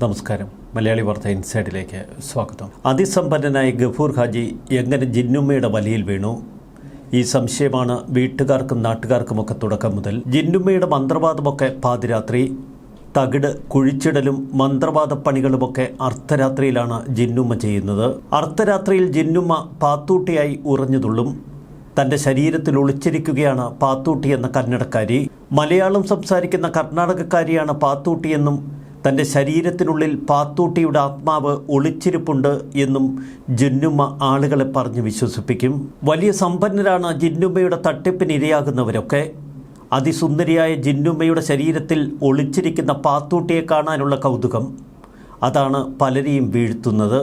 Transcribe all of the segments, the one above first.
നമസ്കാരം. മലയാളി വാർത്ത ഇൻസൈഡിലേക്ക് സ്വാഗതം. അതിസമ്പന്നനായ ഗഫൂർ ഹാജി എങ്ങനെ ജിന്നുമ്മയുടെ വലയിൽ വീണു? ഈ സംശയമാണ് വീട്ടുകാർക്കും നാട്ടുകാർക്കുമൊക്കെ തുടക്കം മുതൽ. ജിന്നുമ്മയുടെ മന്ത്രവാദമൊക്കെ പാതിരാത്രി, തകിട് കുഴിച്ചിടലും മന്ത്രവാദ പണികളുമൊക്കെ അർദ്ധരാത്രിയിലാണ് ജിന്നുമ്മ ചെയ്യുന്നത്. അർദ്ധരാത്രിയിൽ ജിന്നുമ്മ പാത്തൂട്ടിയായി ഉറഞ്ഞുതുള്ളും. തൻ്റെ ശരീരത്തിൽ ഒളിച്ചിരിക്കുകയാണ് പാത്തൂട്ടി എന്ന കന്നഡക്കാരി. മലയാളം സംസാരിക്കുന്ന കർണാടകക്കാരിയാണ് പാത്തൂട്ടിയെന്നും തൻ്റെ ശരീരത്തിനുള്ളിൽ പാത്തൂട്ടിയുടെ ആത്മാവ് ഒളിച്ചിരിപ്പുണ്ട് എന്നും ജിന്നുമ്മ ആളുകളെ പറഞ്ഞ് വിശ്വസിപ്പിക്കും. വലിയ സമ്പന്നരാണ് ജിന്നുമ്മയുടെ തട്ടിപ്പിന് ഇരയാകുന്നവരൊക്കെ. അതിസുന്ദരിയായ ജിന്നുമ്മയുടെ ശരീരത്തിൽ ഒളിച്ചിരിക്കുന്ന പാത്തൂട്ടിയെ കാണാനുള്ള കൗതുകം, അതാണ് പലരെയും വീഴ്ത്തുന്നത്.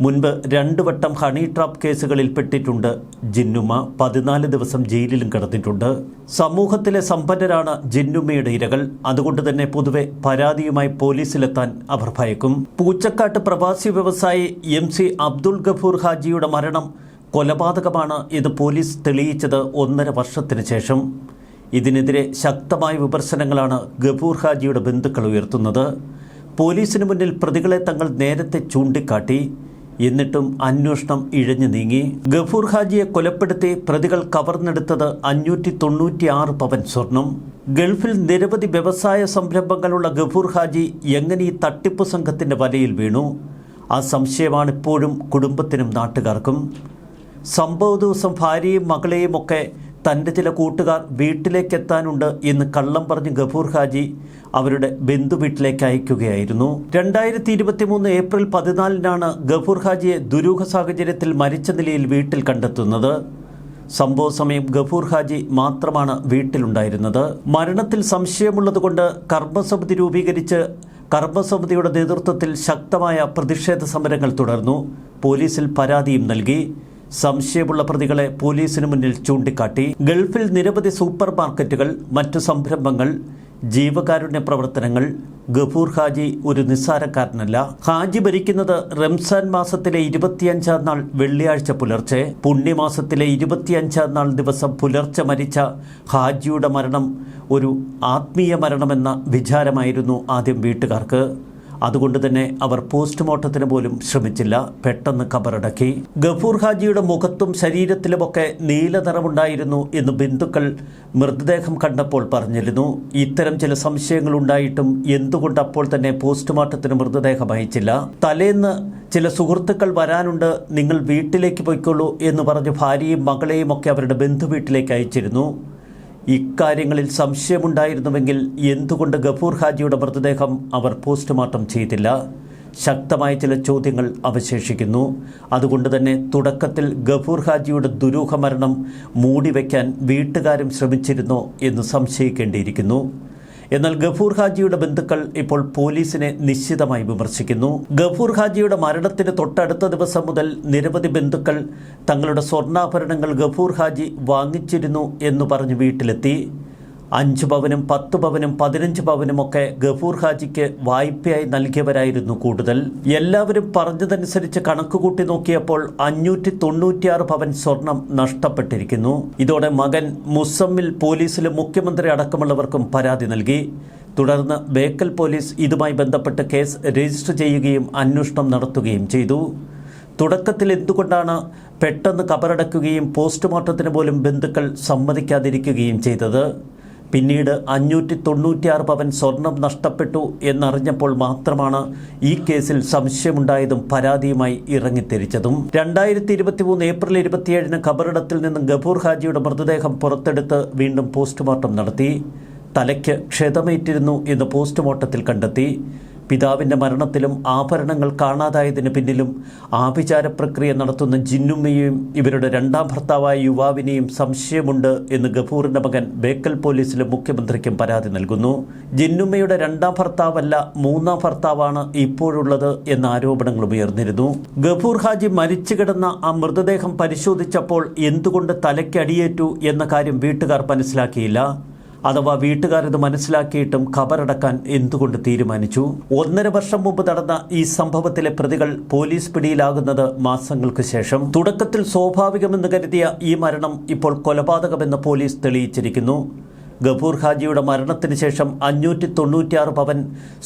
മുൻപ് 2 വട്ടം ഹണി ട്രാപ്പ് കേസുകളിൽ പെട്ടിട്ടുണ്ട് ജിന്നുമ്മ. 14 ദിവസം ജയിലിലും കിടന്നിട്ടുണ്ട്. സമൂഹത്തിലെ സമ്പന്നരാണ് ജിന്നുമ്മയുടെ ഇരകൾ. അതുകൊണ്ട് തന്നെ പൊതുവെ പരാതിയുമായി പോലീസിലെത്താൻ അവർ ഭയക്കും. പൂച്ചക്കാട്ട് പ്രവാസി വ്യവസായി MC അബ്ദുൾ ഗഫൂർ ഹാജിയുടെ മരണം കൊലപാതകമാണ് ഇത് പോലീസ് തെളിയിച്ചത് 1.5 വർഷത്തിന് ശേഷം. ഇതിനെതിരെ ശക്തമായ വിമർശനങ്ങളാണ് ഗഫൂർ ഹാജിയുടെ ബന്ധുക്കൾ ഉയർത്തുന്നത്. പോലീസിന് മുന്നിൽ പ്രതികളെ തങ്ങൾ നേരത്തെ ചൂണ്ടിക്കാട്ടി, എന്നിട്ടും അന്വേഷണം ഇഴഞ്ഞു നീങ്ങി. ഗഫൂർ ഹാജിയെ കൊലപ്പെടുത്തി പ്രതികൾ കവർന്നെടുത്തത് 596 പവൻ സ്വർണം. ഗൾഫിൽ നിരവധി വ്യവസായ സംരംഭങ്ങളുള്ള ഗഫൂർ ഹാജി എങ്ങനെ ഈ തട്ടിപ്പ് സംഘത്തിൻ്റെ വലയിൽ വീണു? ആ സംശയമാണ് ഇപ്പോഴും കുടുംബത്തിനും നാട്ടുകാർക്കും. സംഭവ ദിവസം ഭാര്യയും മകളെയും ഒക്കെ തൻ്റെ ചില കൂട്ടുകാർ വീട്ടിലേക്കെത്താനുണ്ട് എന്ന് കള്ളം പറഞ്ഞ് ഗഫൂർ ഹാജി അവരുടെ ബന്ധു വീട്ടിലേക്ക് അയക്കുകയായിരുന്നു. 2023 ഏപ്രിൽ 14 ഗഫൂർ ഹാജിയെ ദുരൂഹ സാഹചര്യത്തിൽ മരിച്ച നിലയിൽ വീട്ടിൽ കണ്ടെത്തുന്നത്. സംഭവ സമയം ഗഫൂർ ഹാജി മാത്രമാണ് വീട്ടിലുണ്ടായിരുന്നത്. മരണത്തിൽ സംശയമുള്ളതുകൊണ്ട് കർമ്മസമിതി രൂപീകരിച്ച് കർമ്മസമിതിയുടെ നേതൃത്വത്തിൽ ശക്തമായ പ്രതിഷേധ സമരങ്ങൾ തുടർന്നു. പോലീസിൽ പരാതിയും നൽകി. സംശയമുള്ള പ്രതികളെ പോലീസിന് മുന്നിൽ ചൂണ്ടിക്കാട്ടി. ഗൾഫിൽ നിരവധി സൂപ്പർ മാർക്കറ്റുകൾ, മറ്റു സംരംഭങ്ങൾ, ജീവകാരുണ്യ പ്രവർത്തനങ്ങൾ. ഗഫൂർ ഹാജി ഒരു നിസ്സാരക്കാരനല്ല. ഹാജി ഭരിക്കുന്നത് റംസാൻ മാസത്തിലെ 25-ാം നാൾ വെള്ളിയാഴ്ച പുലർച്ചെ. പുണ്യമാസത്തിലെ 25-ാം നാൾ ദിവസം പുലർച്ചെ മരിച്ച ഹാജിയുടെ മരണം ഒരു ആത്മീയ മരണമെന്ന വിചാരമായിരുന്നു ആദ്യം വീട്ടുകാർക്ക്. അതുകൊണ്ട് തന്നെ അവർ പോസ്റ്റ്മോർട്ടത്തിന് പോലും ശ്രമിച്ചില്ല. പെട്ടെന്ന് കബറടക്കി. ഗഫൂർ ഹാജിയുടെ മുഖത്തും ശരീരത്തിലുമൊക്കെ നീലനിറമുണ്ടായിരുന്നു എന്ന് ബന്ധുക്കൾ മൃതദേഹം കണ്ടപ്പോൾ പറഞ്ഞിരുന്നു. ഇത്തരം ചില സംശയങ്ങൾ ഉണ്ടായിട്ടും എന്തുകൊണ്ട് അപ്പോൾ തന്നെ പോസ്റ്റ്മോർട്ടത്തിന് മൃതദേഹം അയച്ചില്ല? തലേന്ന് ചില സുഹൃത്തുക്കൾ വരാനുണ്ട്, നിങ്ങൾ വീട്ടിലേക്ക് പോയിക്കൊള്ളൂ എന്ന് പറഞ്ഞ് ഭാര്യയും മകളെയും ഒക്കെ അവരുടെ ബന്ധുവീട്ടിലേക്ക് അയച്ചിരുന്നു. ഇക്കാര്യങ്ങളിൽ സംശയമുണ്ടായിരുന്നുവെങ്കിൽ എന്തുകൊണ്ട് ഗഫൂർ ഹാജിയുടെ മൃതദേഹം അവർ പോസ്റ്റ്മോർട്ടം ചെയ്തില്ല? ശക്തമായ ചില ചോദ്യങ്ങൾ അവശേഷിക്കുന്നു. അതുകൊണ്ട് തന്നെ തുടക്കത്തിൽ ഗഫൂർ ഹാജിയുടെ ദുരൂഹ മരണം മൂടിവെക്കാൻ വീട്ടുകാരും ശ്രമിച്ചിരുന്നോ എന്ന് സംശയിക്കേണ്ടിയിരിക്കുന്നു. എന്നാൽ ഗഫൂർ ഹാജിയുടെ ബന്ധുക്കൾ ഇപ്പോൾ പോലീസിനെ നിശ്ചിതമായി വിമർശിക്കുന്നു. ഗഫൂർ ഹാജിയുടെ മരണത്തിന് തൊട്ടടുത്ത ദിവസം മുതൽ നിരവധി ബന്ധുക്കൾ തങ്ങളുടെ സ്വർണ്ണാഭരണങ്ങൾ ഗഫൂർ ഹാജി വാങ്ങിച്ചിരുന്നു എന്ന് പറഞ്ഞ് വീട്ടിലെത്തി. 5 പവനും 10 പവനും 15 പവനും ഒക്കെ ഗഫൂർ ഹാജിക്ക് വായ്പയായി നൽകിയവരായിരുന്നു കൂടുതൽ. എല്ലാവരും പറഞ്ഞതനുസരിച്ച് കണക്കുകൂട്ടി നോക്കിയപ്പോൾ 596 പവൻ സ്വർണം നഷ്ടപ്പെട്ടിരിക്കുന്നു. ഇതോടെ മകൻ മുസമ്മിൽ പോലീസിലും മുഖ്യമന്ത്രി അടക്കമുള്ളവർക്കും പരാതി നൽകി. തുടർന്ന് ബേക്കൽ പോലീസ് ഇതുമായി ബന്ധപ്പെട്ട് കേസ് രജിസ്റ്റർ ചെയ്യുകയും അന്വേഷണം നടത്തുകയും ചെയ്തു. തുടക്കത്തിൽ എന്തുകൊണ്ടാണ് പെട്ടെന്ന് കബറടക്കുകയും പോസ്റ്റ്മോർട്ടത്തിന് പോലും ബന്ധുക്കൾ സമ്മതിക്കാതിരിക്കുകയും ചെയ്തത്? പിന്നീട് 596 പവൻ സ്വർണം നഷ്ടപ്പെട്ടു എന്നറിഞ്ഞപ്പോൾ മാത്രമാണ് ഈ കേസിൽ സംശയമുണ്ടായതും പരാതിയുമായി ഇറങ്ങിത്തിരിച്ചതും. 2023 ഏപ്രിൽ 27 ഖബറിടത്തിൽ നിന്നും ഗഫൂർ ഹാജിയുടെ മൃതദേഹം പുറത്തെടുത്ത് വീണ്ടും പോസ്റ്റ്മോർട്ടം നടത്തി. തലയ്ക്ക് ക്ഷതമേറ്റിരുന്നു എന്ന് പോസ്റ്റ്മോർട്ടത്തിൽ കണ്ടെത്തി. പിതാവിൻ്റെ മരണത്തിലും ആഭരണങ്ങൾ കാണാതായതിന് പിന്നിലും ആഭിചാര പ്രക്രിയ നടത്തുന്ന ജിന്നുമ്മയെയും ഇവരുടെ 2ാം ഭർത്താവായ യുവാവിനെയും സംശയമുണ്ട് എന്ന് ഗഫൂറിൻ്റെ മകൻ ബേക്കൽ പോലീസിലും മുഖ്യമന്ത്രിക്കും പരാതി നൽകുന്നു. ജിന്നുമ്മയുടെ 2ാം ഭർത്താവല്ല 3ാം ഭർത്താവാണ് ഇപ്പോഴുള്ളത് എന്ന ആരോപണങ്ങളും ഉയർന്നിരുന്നു. ഗഫൂർ ഹാജി മരിച്ചു കിടന്ന ആ മൃതദേഹം പരിശോധിച്ചപ്പോൾ എന്തുകൊണ്ട് തലയ്ക്ക് അടിയേറ്റു എന്ന കാര്യം വീട്ടുകാർ മനസ്സിലാക്കിയില്ല. അഥവാ വീട്ടുകാരത് മനസ്സിലാക്കിയിട്ടും ഖബറടക്കാൻ എന്തുകൊണ്ട് തീരുമാനിച്ചു? 1.5 വർഷം മുമ്പ് നടന്ന ഈ സംഭവത്തിലെ പ്രതികൾ പോലീസ് പിടിയിലാകുന്നത് മാസങ്ങൾക്ക് ശേഷം. തുടക്കത്തിൽ സ്വാഭാവികമെന്ന് കരുതിയ ഈ മരണം ഇപ്പോൾ കൊലപാതകമെന്ന് പോലീസ് തെളിയിച്ചിരിക്കുന്നു. ഗഫൂർ ഹാജിയുടെ മരണത്തിന് ശേഷം 596 പവൻ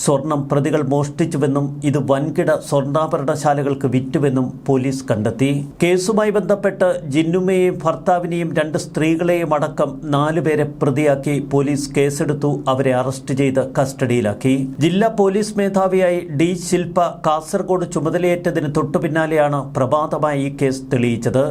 സ്വർണം പ്രതികൾ മോഷ്ടിച്ചുവെന്നും ഇത് വൻകിട സ്വർണ്ണാഭരണശാലകൾക്ക് വിറ്റുവെന്നും പോലീസ് കണ്ടെത്തി. കേസുമായി ബന്ധപ്പെട്ട് ജിന്നുമ്മയെയും ഭർത്താവിനെയും 2 സ്ത്രീകളെയും അടക്കം 4 പേരെ പ്രതിയാക്കി പോലീസ് കേസെടുത്തു. അവരെ അറസ്റ്റ് ചെയ്ത് കസ്റ്റഡിയിലാക്കി. ജില്ലാ പോലീസ് മേധാവിയായി ഡി ശില്പ കാസർഗോഡ് ചുമതലയേറ്റതിന് തൊട്ടുപിന്നാലെയാണ് പ്രഭാതമായി ഈ കേസ് തെളിയിച്ചത്.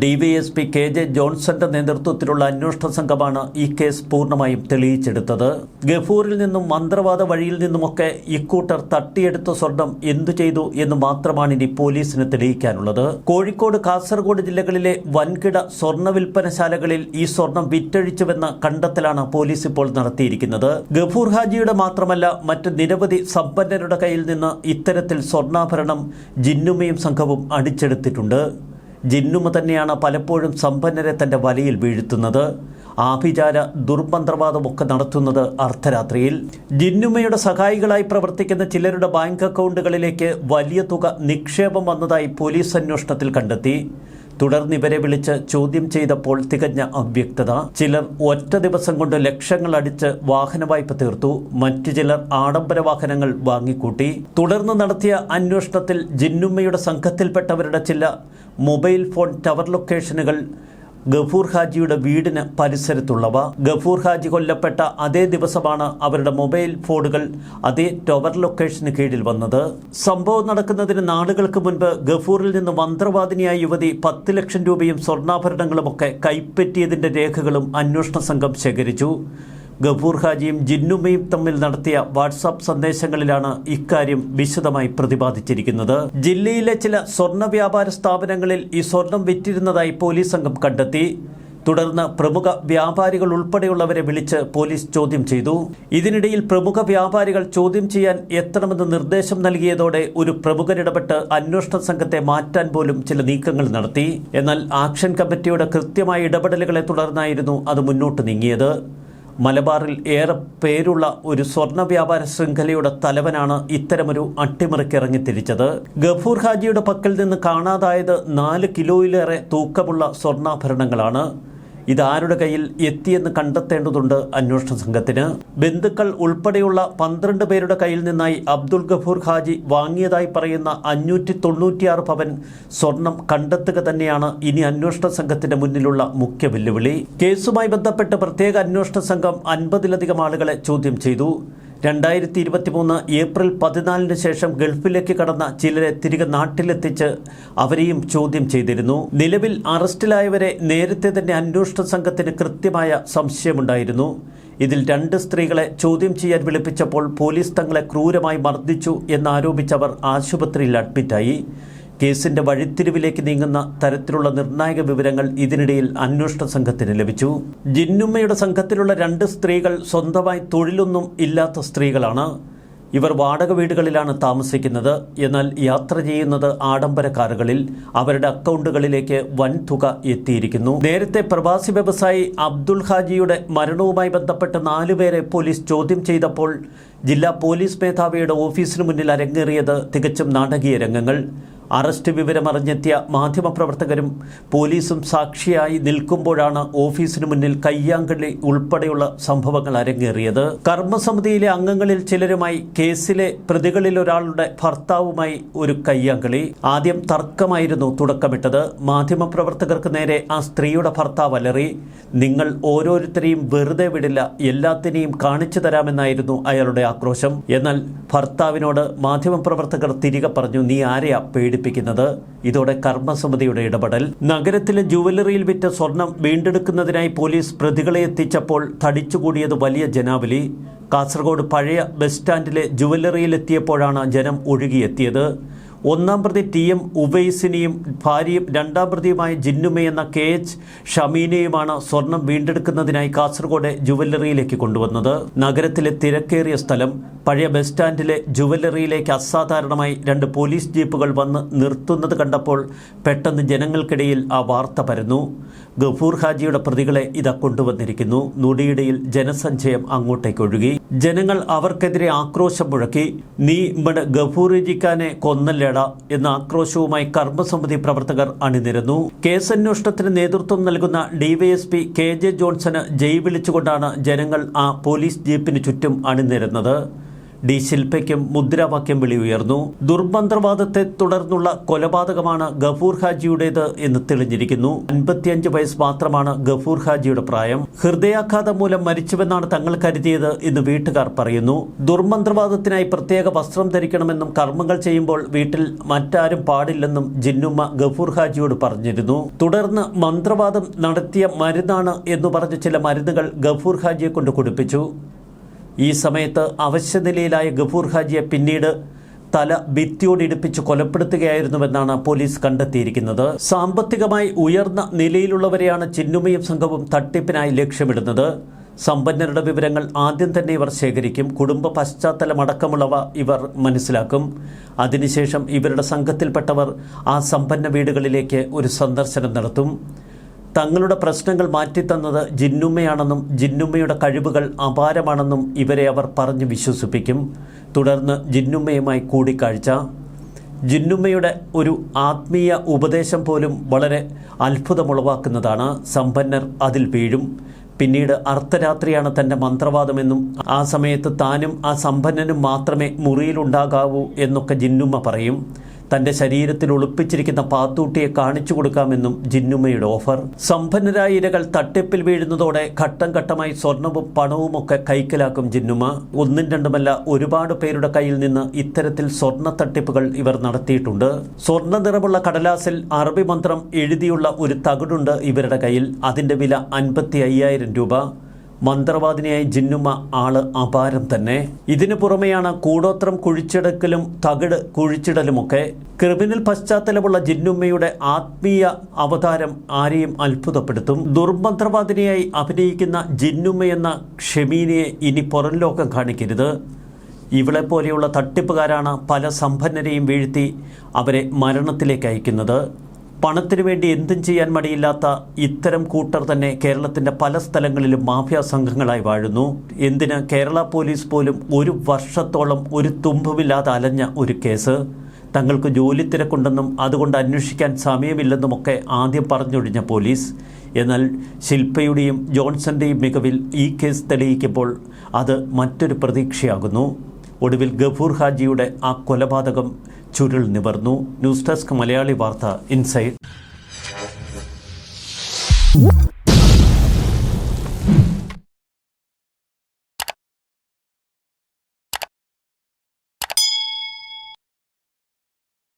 DYSP KJ ജോൺസന്റെ നേതൃത്വത്തിലുള്ള അന്വേഷണ സംഘമാണ് ഈ കേസ് പൂർണ്ണമായും തെളിയിച്ചെടുത്തത്. ഗഫൂറിൽ നിന്നും മന്ത്രവാദ വഴിയിൽ നിന്നുമൊക്കെ ഇക്കൂട്ടർ തട്ടിയെടുത്ത സ്വർണം എന്തു ചെയ്തു എന്ന് മാത്രമാണ് ഇനി പോലീസിന് തെളിയിക്കാനുള്ളത്. കോഴിക്കോട്, കാസർഗോഡ് ജില്ലകളിലെ വൻകിട സ്വർണ്ണ വിൽപ്പനശാലകളിൽ ഈ സ്വർണം വിറ്റഴിച്ചുവെന്ന കണ്ടെത്തലാണ് പോലീസ് ഇപ്പോൾ നടത്തിയിരിക്കുന്നത്. ഗഫൂർ ഹാജിയുടെ മാത്രമല്ല മറ്റ് നിരവധി സമ്പന്നരുടെ കയ്യിൽ നിന്ന് ഇത്തരത്തിൽ സ്വർണ്ണാഭരണം ജിന്നുമ്മയും സംഘവും അടിച്ചെടുത്തിട്ടുണ്ട്. ജിന്നുമ്മ തന്നെയാണ് പലപ്പോഴും സമ്പന്നരെ തൻ്റെ വലയിൽ വീഴ്ത്തുന്നത്. ആഭിചാര ദുർമന്ത്രവാദമൊക്കെ നടത്തുന്നത് അർദ്ധരാത്രിയിൽ. ജിന്നുമ്മയുടെ സഹായികളായി പ്രവർത്തിക്കുന്ന ചിലരുടെ ബാങ്ക് അക്കൗണ്ടുകളിലേക്ക് വലിയ തുക നിക്ഷേപം വന്നതായി പോലീസ് അന്വേഷണത്തിൽ കണ്ടെത്തി. തുടർന്ന് ഇവരെ വിളിച്ച് ചോദ്യം ചെയ്തപ്പോൾ തികഞ്ഞ അവ്യക്തത. ചിലർ ഒറ്റ ദിവസം കൊണ്ട് ലക്ഷങ്ങൾ അടിച്ച് വാഹന വായ്പ തീർത്തു. മറ്റു ചിലർ ആഡംബര വാഹനങ്ങൾ വാങ്ങിക്കൂട്ടി. തുടർന്ന് നടത്തിയ അന്വേഷണത്തിൽ ജിന്നുമ്മയുടെ സംഘത്തിൽപ്പെട്ടവരുടെ ചില മൊബൈൽ ഫോൺ ടവർ ലൊക്കേഷനുകൾ ഗഫൂർ ഹാജിയുടെ വീടിന് പരിസരത്തുള്ളവ. ഗഫൂർ ഹാജി കൊല്ലപ്പെട്ട അതേ ദിവസമാണ് അവരുടെ മൊബൈൽ ഫോണുകൾ അതേ ടവർ ലൊക്കേഷന് കീഴിൽ വന്നത്. സംഭവം നടക്കുന്നതിന് നാളുകൾക്ക് മുൻപ് ഗഫൂറിൽ നിന്ന് മന്ത്രവാദിനിയായ യുവതി 10 ലക്ഷം രൂപയും സ്വർണ്ണാഭരണങ്ങളുമൊക്കെ കൈപ്പറ്റിയതിന്റെ രേഖകളും അന്വേഷണ സംഘം ശേഖരിച്ചു. ഗഫൂർ ഹാജിയും ജിന്നുമ്മയും തമ്മിൽ നടത്തിയ വാട്സാപ്പ് സന്ദേശങ്ങളിലാണ് ഇക്കാര്യം വിശദമായി പ്രതിപാദിച്ചിരിക്കുന്നത്. ജില്ലയിലെ ചില സ്വർണ്ണ വ്യാപാര സ്ഥാപനങ്ങളിൽ ഈ സ്വർണം വിറ്റിരുന്നതായി പോലീസ് സംഘം കണ്ടെത്തി. തുടർന്ന് പ്രമുഖ വ്യാപാരികൾ ഉൾപ്പെടെയുള്ളവരെ വിളിച്ച് പോലീസ് ചോദ്യം ചെയ്തു. ഇതിനിടയിൽ പ്രമുഖ വ്യാപാരികൾ ചോദ്യം ചെയ്യാൻ എത്തണമെന്ന് നിർദ്ദേശം നൽകിയതോടെ ഒരു പ്രമുഖരിടപെട്ട് അന്വേഷണ സംഘത്തെ മാറ്റാൻ പോലും ചില നീക്കങ്ങൾ നടത്തി. എന്നാൽ ആക്ഷൻ കമ്മിറ്റിയുടെ കൃത്യമായ ഇടപെടലുകളെ തുടർന്നായിരുന്നു അത് മുന്നോട്ട് നീങ്ങിയത്. മലബാറിൽ ഏറെ പേരുള്ള ഒരു സ്വർണ്ണ വ്യാപാര ശൃംഖലയുടെ തലവനാണ് ഇത്തരമൊരു അട്ടിമറിക്കിറങ്ങി തിരിച്ചത്. ഗഫൂർ ഹാജിയുടെ പക്കൽ നിന്ന് കാണാതായത് 4 കിലോയിലേറെ തൂക്കമുള്ള സ്വർണ്ണാഭരണങ്ങളാണ്. ഇതാരുടെ കയ്യിൽ എത്തിയെന്ന് കണ്ടെത്തേണ്ടതുണ്ട് അന്വേഷണ സംഘത്തിന്. ബന്ധുക്കൾ ഉൾപ്പെടെയുള്ള 12 പേരുടെ കയ്യിൽ നിന്നായി അബ്ദുൾ ഗഫൂർ ഹാജി വാങ്ങിയതായി പറയുന്ന 596 പവൻ സ്വർണം കണ്ടെത്തുക തന്നെയാണ് ഇനി അന്വേഷണ സംഘത്തിന്റെ മുന്നിലുള്ള മുഖ്യ വെല്ലുവിളി. കേസുമായി ബന്ധപ്പെട്ട് പ്രത്യേക അന്വേഷണ സംഘം 50-ലധികം ആളുകളെ ചോദ്യം ചെയ്തു. 2023 ഏപ്രിൽ 14 ശേഷം ഗൾഫിലേക്ക് കടന്ന ചിലരെ തിരികെ നാട്ടിലെത്തിച്ച് അവരെയും ചോദ്യം ചെയ്തിരുന്നു. നിലവിൽ അറസ്റ്റിലായവരെ നേരത്തെ തന്നെ അന്വേഷണ സംഘത്തിന് കൃത്യമായ സംശയമുണ്ടായിരുന്നു. ഇതിൽ 2 സ്ത്രീകളെ ചോദ്യം ചെയ്യാൻ വിളിപ്പിച്ചപ്പോൾ പോലീസ് തങ്ങളെ ക്രൂരമായി മർദ്ദിച്ചു എന്നാരോപിച്ചവർ ആശുപത്രിയിൽ അഡ്മിറ്റായി. കേസിന്റെ വഴിത്തിരിവിലേക്ക് നീങ്ങുന്ന തരത്തിലുള്ള നിർണായക വിവരങ്ങൾ ഇതിനിടയിൽ അന്വേഷണ സംഘത്തിന് ലഭിച്ചു. ജിന്നുമ്മയുടെ സംഘത്തിലുള്ള 2 സ്ത്രീകൾ സ്വന്തമായി തൊഴിലൊന്നും ഇല്ലാത്ത സ്ത്രീകളാണ്. ഇവർ വാടക വീടുകളിലാണ് താമസിക്കുന്നത്. എന്നാൽ യാത്ര ചെയ്യുന്നത് ആഡംബര കാറുകളിൽ. അവരുടെ അക്കൗണ്ടുകളിലേക്ക് വൻ തുക എത്തിയിരിക്കുന്നു. നേരത്തെ പ്രവാസി വ്യവസായി അബ്ദുൾ ഹാജിയുടെ മരണവുമായി ബന്ധപ്പെട്ട് 4 പേരെ പോലീസ് ചോദ്യം ചെയ്തപ്പോൾ ജില്ലാ പോലീസ് മേധാവിയുടെ ഓഫീസിന് മുന്നിൽ അരങ്ങേറിയത് തികച്ചും നാടകീയ രംഗങ്ങൾ. അറസ്റ്റ് വിവരമറിഞ്ഞെത്തിയ മാധ്യമപ്രവർത്തകരും പോലീസും സാക്ഷിയായി നിൽക്കുമ്പോഴാണ് ഓഫീസിന് മുന്നിൽ കയ്യാങ്കളി ഉൾപ്പെടെയുള്ള സംഭവങ്ങൾ അരങ്ങേറിയത്. കർമ്മസമിതിയിലെ അംഗങ്ങളിൽ ചിലരുമായി കേസിലെ പ്രതികളിൽ ഒരാളുടെ ഭർത്താവുമായി ഒരു കയ്യാങ്കളി. ആദ്യം തർക്കമായിരുന്നു തുടക്കമിട്ടത്. മാധ്യമപ്രവർത്തകർക്ക് നേരെ ആ സ്ത്രീയുടെ ഭർത്താവ് അലറി, നിങ്ങൾ ഓരോരുത്തരെയും വെറുതെ വിടില്ല, എല്ലാത്തിനെയും കാണിച്ചു തരാമെന്നായിരുന്നു അയാളുടെ ആക്രോശം. എന്നാൽ ഭർത്താവിനോട് മാധ്യമപ്രവർത്തകർ തിരികെ പറഞ്ഞു, നീ ആരെയാ പേടിപ്പിക്കുന്നത്? ഇതോടെ കർമ്മസമിതിയുടെ ഇടപെടൽ. നഗരത്തിലെ ജുവലറിയിൽ വിറ്റ സ്വർണം വീണ്ടെടുക്കുന്നതിനായി പോലീസ് പ്രതികളെ എത്തിച്ചപ്പോൾ തടിച്ചുകൂടിയത് വലിയ ജനാവലി. കാസർഗോഡ് പഴയ ബസ് സ്റ്റാൻഡിലെ ജുവലറിയിലെത്തിയപ്പോഴാണ് ജനം ഒഴുകിയെത്തിയത്. ഒന്നാം പ്രതി TM ഉവൈസിനെയും ഭാര്യയും 2ാം പ്രതിയുമായ ജിന്നുമ്മയെന്ന KH ഷമീനെയുമാണ് സ്വർണം വീണ്ടെടുക്കുന്നതിനായി കാസർഗോഡ് ജുവല്ലറിയിലേക്ക് കൊണ്ടുവന്നത്. നഗരത്തിലെ തിരക്കേറിയ സ്ഥലം. പഴയ ബസ് സ്റ്റാൻഡിലെ ജുവല്ലറിയിലേക്ക് അസാധാരണമായി 2 പോലീസ് ജീപ്പുകൾ വന്ന് നിർത്തുന്നത് കണ്ടപ്പോൾ പെട്ടെന്ന് ജനങ്ങൾക്കിടയിൽ ആ വാർത്ത പരന്നു. ഗഫൂർ ഹാജിയുടെ പ്രതികളെ ഇതാ കൊണ്ടുവന്നിരിക്കുന്നു. നൊടിയിടയിൽ ജനസഞ്ചയം അങ്ങോട്ടേക്കൊഴുകി. ജനങ്ങൾ അവർക്കെതിരെ ആക്രോശം മുഴക്കി. നീ ഇവിടെ ഗഫൂർ ജിക്കാനെ കൊന്നല്ലേടാ, എന്തിനാടാ എന്ന ആക്രോശവുമായി കർമ്മസമിതി പ്രവർത്തകർ അണിനിരന്നു. കേസന്വേഷണത്തിന് നേതൃത്വം നൽകുന്ന ഡിവൈഎസ്പി KJ ജോൺസന് ജയ് വിളിച്ചുകൊണ്ടാണ് ജനങ്ങൾ ആ പോലീസ് ജീപ്പിന് ചുറ്റും അണിനിരന്നത്. ഡി ശില്പയ്ക്കും മുദ്രാവാക്യം വിളി ഉയർന്നു. ദുർമന്ത്രവാദത്തെ തുടർന്നുള്ള കൊലപാതകമാണ് ഗഫൂർ ഹാജിയുടേത് എന്ന് തെളിഞ്ഞിരിക്കുന്നു. 55 വയസ്സ് മാത്രമാണ് ഗഫൂർ ഹാജിയുടെ പ്രായം. ഹൃദയാഘാതം മൂലം മരിച്ചുവെന്നാണ് തങ്ങൾ കരുതിയത് എന്ന് വീട്ടുകാർ പറയുന്നു. ദുർമന്ത്രവാദത്തിനായി പ്രത്യേക വസ്ത്രം ധരിക്കണമെന്നും കർമ്മങ്ങൾ ചെയ്യുമ്പോൾ വീട്ടിൽ മറ്റാരും പാടില്ലെന്നും ജിന്നുമ്മ ഗഫൂർ ഹാജിയോട് പറഞ്ഞിരുന്നു. തുടർന്ന് മന്ത്രവാദം നടത്തിയ മരുന്നാണ് എന്നു പറഞ്ഞ് ചില മരുന്നുകൾ ഗഫൂർ ഹാജിയെ കൊണ്ട് കുടിപ്പിച്ചു. ഈ സമയത്ത് അവശ്യനിലയിലായ ഗഫൂർ ഹാജിയെ പിന്നീട് തല ഭിത്തിയോടിടിപ്പിച്ച് കൊലപ്പെടുത്തുകയായിരുന്നുവെന്നാണ് പോലീസ് കണ്ടെത്തിയിരിക്കുന്നത്. സാമ്പത്തികമായി ഉയർന്ന നിലയിലുള്ളവരെയാണ് ചിന്നുമ്മയും സംഘവും തട്ടിപ്പിനായി ലക്ഷ്യമിടുന്നത്. സമ്പന്നരുടെ വിവരങ്ങൾ ആദ്യം തന്നെ ഇവർ ശേഖരിക്കും. കുടുംബ പശ്ചാത്തലമടക്കമുള്ളവ ഇവർ മനസ്സിലാക്കും. അതിനുശേഷം ഇവരുടെ സംഘത്തിൽപ്പെട്ടവർ ആ സമ്പന്ന വീടുകളിലേക്ക് ഒരു സന്ദർശനം നടത്തും. തങ്ങളുടെ പ്രശ്നങ്ങൾ മാറ്റിത്തന്നത് ജിന്നുമ്മയാണെന്നും ജിന്നുമ്മയുടെ കഴിവുകൾ അപാരമാണെന്നും ഇവരെ അവർ പറഞ്ഞ് വിശ്വസിപ്പിക്കും. തുടർന്ന് ജിന്നുമ്മയുമായി കൂടിക്കാഴ്ച. ജിന്നുമ്മയുടെ ഒരു ആത്മീയ ഉപദേശം പോലും വളരെ അത്ഭുതമുളവാക്കുന്നതാണ്. സമ്പന്നർ അതിൽ വീഴും. പിന്നീട് അർദ്ധരാത്രിയാണ് തൻ്റെ മന്ത്രവാദമെന്നും ആ സമയത്ത് താനും ആ സമ്പന്നനും മാത്രമേ മുറിയിലുണ്ടാകാവൂ എന്നൊക്കെ ജിന്നുമ്മ പറയും. തൻ്റെ ശരീരത്തിൽ ഒളിപ്പിച്ചിരിക്കുന്ന പാത്തൂട്ടിയെ കാണിച്ചു കൊടുക്കാമെന്നും ജിന്നുമ്മയുടെ ഓഫർ. സമ്പന്നരായ ഇരകൾ തട്ടിപ്പിൽ വീഴുന്നതോടെ ഘട്ടം ഘട്ടമായി സ്വർണവും പണവുമൊക്കെ കൈക്കലാക്കും ജിന്നുമ്മ. ഒന്നും രണ്ടുമല്ല, ഒരുപാട് പേരുടെ കയ്യിൽ നിന്ന് ഇത്തരത്തിൽ സ്വർണ്ണ തട്ടിപ്പുകൾ ഇവർ നടത്തിയിട്ടുണ്ട്. സ്വർണ്ണ നിറമുള്ള കടലാസിൽ അറബി മന്ത്രം എഴുതിയുള്ള ഒരു തകിടുണ്ട് ഇവരുടെ കയ്യിൽ. അതിൻ്റെ വില 55,000 രൂപ. മന്ത്രവാദിനിയായി ജിന്നുമ്മ ആള് അപാരം തന്നെ. ഇതിനു പുറമെയാണ് കൂടോത്രം കുഴിച്ചെടുക്കലും തകിട് കുഴിച്ചിടലുമൊക്കെ. ക്രിമിനൽ പശ്ചാത്തലമുള്ള ജിന്നുമ്മയുടെ ആത്മീയ അവതാരം ആരെയും അത്ഭുതപ്പെടുത്തും. ദുർമന്ത്രവാദിനിയായി അഭിനയിക്കുന്ന ജിന്നുമ്മയെന്ന ഷെമീനയെ ഇനി പുറം ലോകം കാണിക്കരുത്. ഇവളെപ്പോലെയുള്ള തട്ടിപ്പുകാരാണ് പല സമ്പന്നരെയും വീഴ്ത്തി അവരെ മരണത്തിലേക്ക് അയക്കുന്നത്. പണത്തിനു വേണ്ടി എന്തും ചെയ്യാൻ മടിയില്ലാത്ത ഇത്തരം കൂട്ടർ തന്നെ കേരളത്തിൻ്റെ പല സ്ഥലങ്ങളിലും മാഫിയ സംഘങ്ങളായി വാഴുന്നു. എന്തിന് കേരള പോലീസ് പോലും 1 വർഷത്തോളം ഒരു തുമ്പുമില്ലാതെ അലഞ്ഞ ഒരു കേസ്. തങ്ങൾക്ക് ജോലി തിരക്കുണ്ടെന്നും അതുകൊണ്ട് അന്വേഷിക്കാൻ സമയമില്ലെന്നുമൊക്കെ ആദ്യം പറഞ്ഞൊഴിഞ്ഞ പോലീസ്. എന്നാൽ ശില്പയുടെയും ജോൺസന്റെയും മികവിൽ ഈ കേസ് തെളിയിക്കുമ്പോൾ അത് മറ്റൊരു പ്രതീക്ഷയാകുന്നു. ഒടുവിൽ ഗഫൂർ ഹാജിയുടെ ആ കൊലപാതകം ചുരുൾ നിവർന്നു. ന്യൂസ് ഡെസ്ക് മലയാളി വാർത്ത ഇൻസൈഡ്.